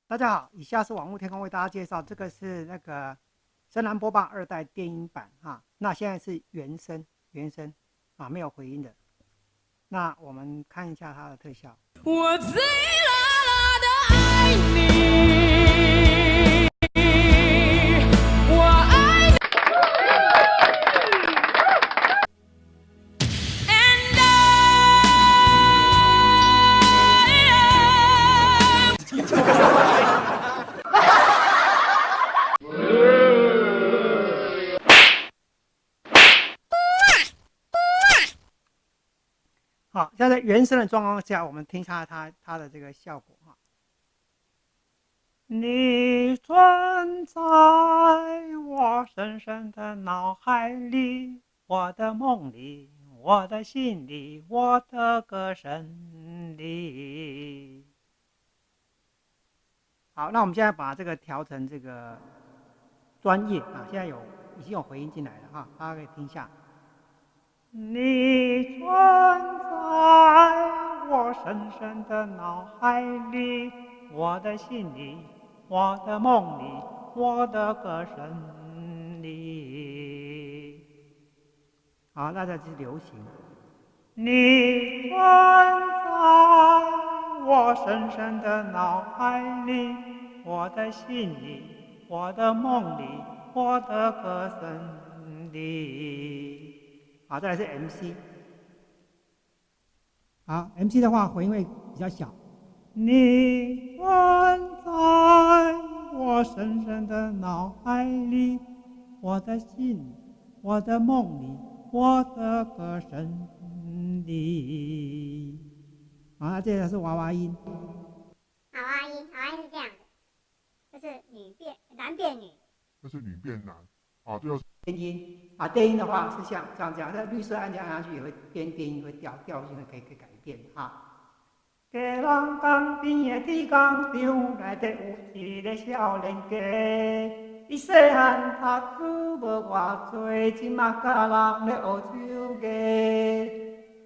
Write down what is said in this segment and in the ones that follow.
大家好，以下是网络天空为大家介绍，这个是那个深蓝播报2代电音版啊。那现在是原声啊，没有回音的。那我们看一下它的特效。我最辣辣的爱你，我爱你。And I 好，现在原声的状况下，我们听下它的这个效果哈。你存在我深深的脑海里，我的梦里，我的心里，我的歌声里。好，那我们现在把这个调成这个专业啊，现在已经有回音进来了哈，大家可以听一下。你存在我深深的脑海里，我的心里，我的梦里，我的歌声里。好，那这是流行。你存在我深深的脑海里，我的心里，我的梦里，我的歌声里。好，再来是 MC。好 ，MC 的话回音会比较小。你存在我深深的脑海里，我的心里，我的梦里，我的歌声里。好，那接着是娃娃音。娃娃音是这样的，这是男变女，这是女变男，啊，这就是电音啊，电音的话是像这样，那绿色按下去也会电音会调性可以改变啊。家人江边的铁工厂内底有一个少年家，伊细汉读书无偌多，即马甲人咧学手艺。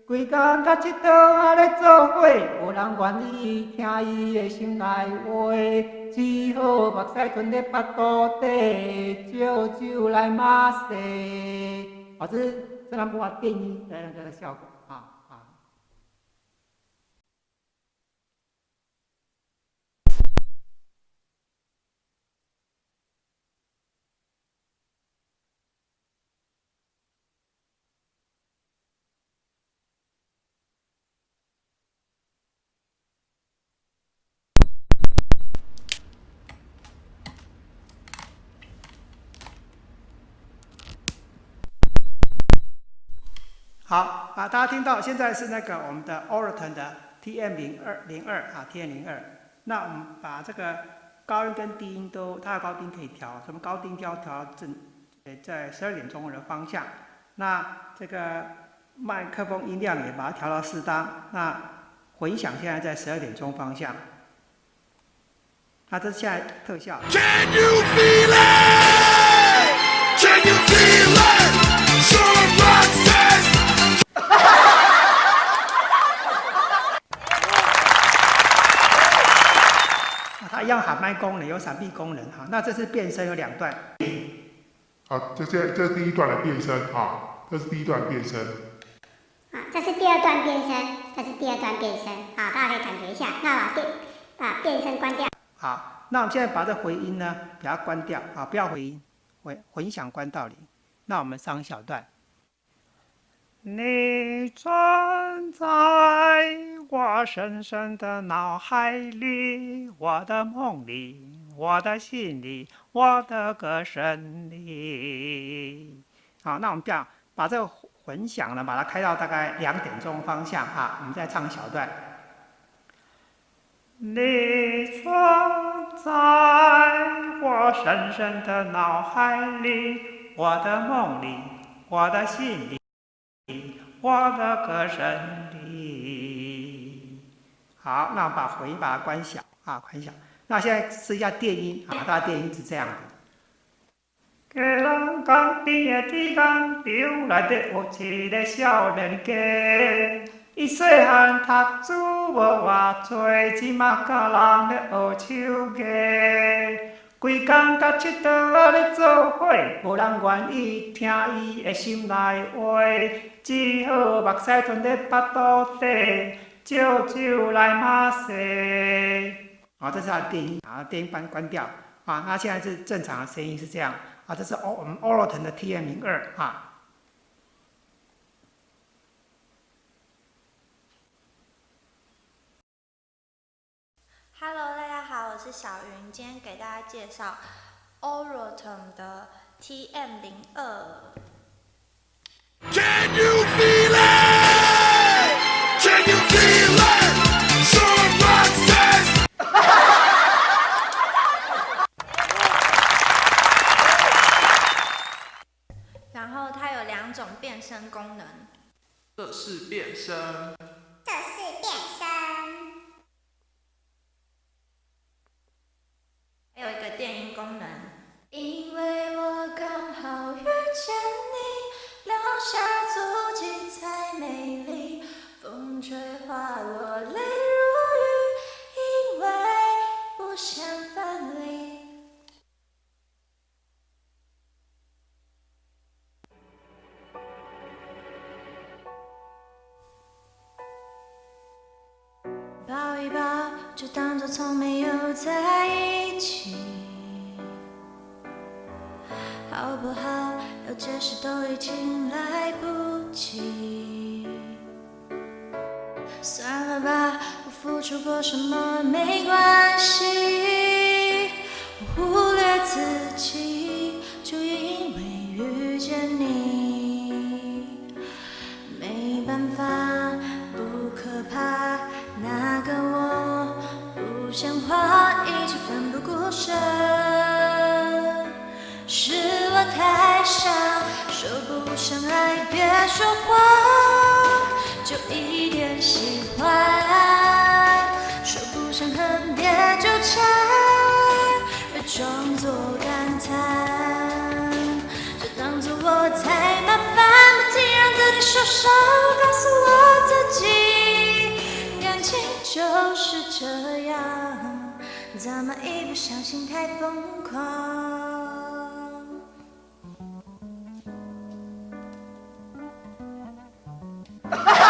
规工甲佚佗啊咧做伙，无人愿意听伊的心内话，只好目屎吞咧腹肚底，借酒来骂世。好，这是自然不法电音的那个效果啊。好啊，大家听到现在是那个我们的 Oraton 的 TM02啊 ，TM02。那我们把这个高音跟低音都，它的高低可以调，什么高低调正，在12点钟的方向。那这个麦克风音量也把它调到适当。那回响现在在12点钟方向。那这是现在特效。Can you feel it? Can you feel it? Sure Roxas. 它一样喊麦功能，有闪避功能哈。那这是变声有2段。好，这是第一段的变声啊，这是第一段变声。这是第二段变声，好，大家可以感觉一下。那把变声关掉。好，那我们现在把这回音呢，把它关掉啊，不要回音，混响关到0。那我们上一小段。你存在我深深的脑海里，我的梦里，我的心里，我的歌声里。好，那我们把这个混响呢，把它开到大概2点钟方向啊。我们再唱一小段。你存在我深深的脑海里，我的梦里，我的心里，我的歌声里。好，那我把回音把它关小啊，关小。那现在试一下电音啊，大家电音是这样的。家人江边的铁工厂内底有一个少年家。伊细汉读书无偌多，即马教人咧学手艺。规工甲佚佗咧做伙，无人愿意听伊的心内话，只好目屎吞咧腹肚底，少酒来马西。好，这是它的电音，好，电音关掉。啊，那现在是正常的声音是这样。啊，这是我们 Oraton 的 TM-02啊。Hello， 大家好，我是小云，今天给大家介绍 Oraton 的 TM-02。Can you feel it? Can you feel it? Sean Roxas. 然后它有2种变声功能，这是变声，这是变声，还有一个电音功能。因为我刚好遇见你，留下足迹才美丽，风吹花落泪如雨，因为不想分离。抱一抱，就当作从没有在一起，好不好？要解释都已经来不及。算了吧，我付出过什么没关系，我忽略自己，就因为遇见你，没办法，不可怕。那个我不像话，一直奋不顾身，是我太傻，说不上爱别说谎，就一点喜欢，说不上恨别纠缠，别装作感叹，就当作我太麻烦，不停让自己受伤，告诉我自己，感情就是这样，怎么一不小心太疯狂。Ha ha!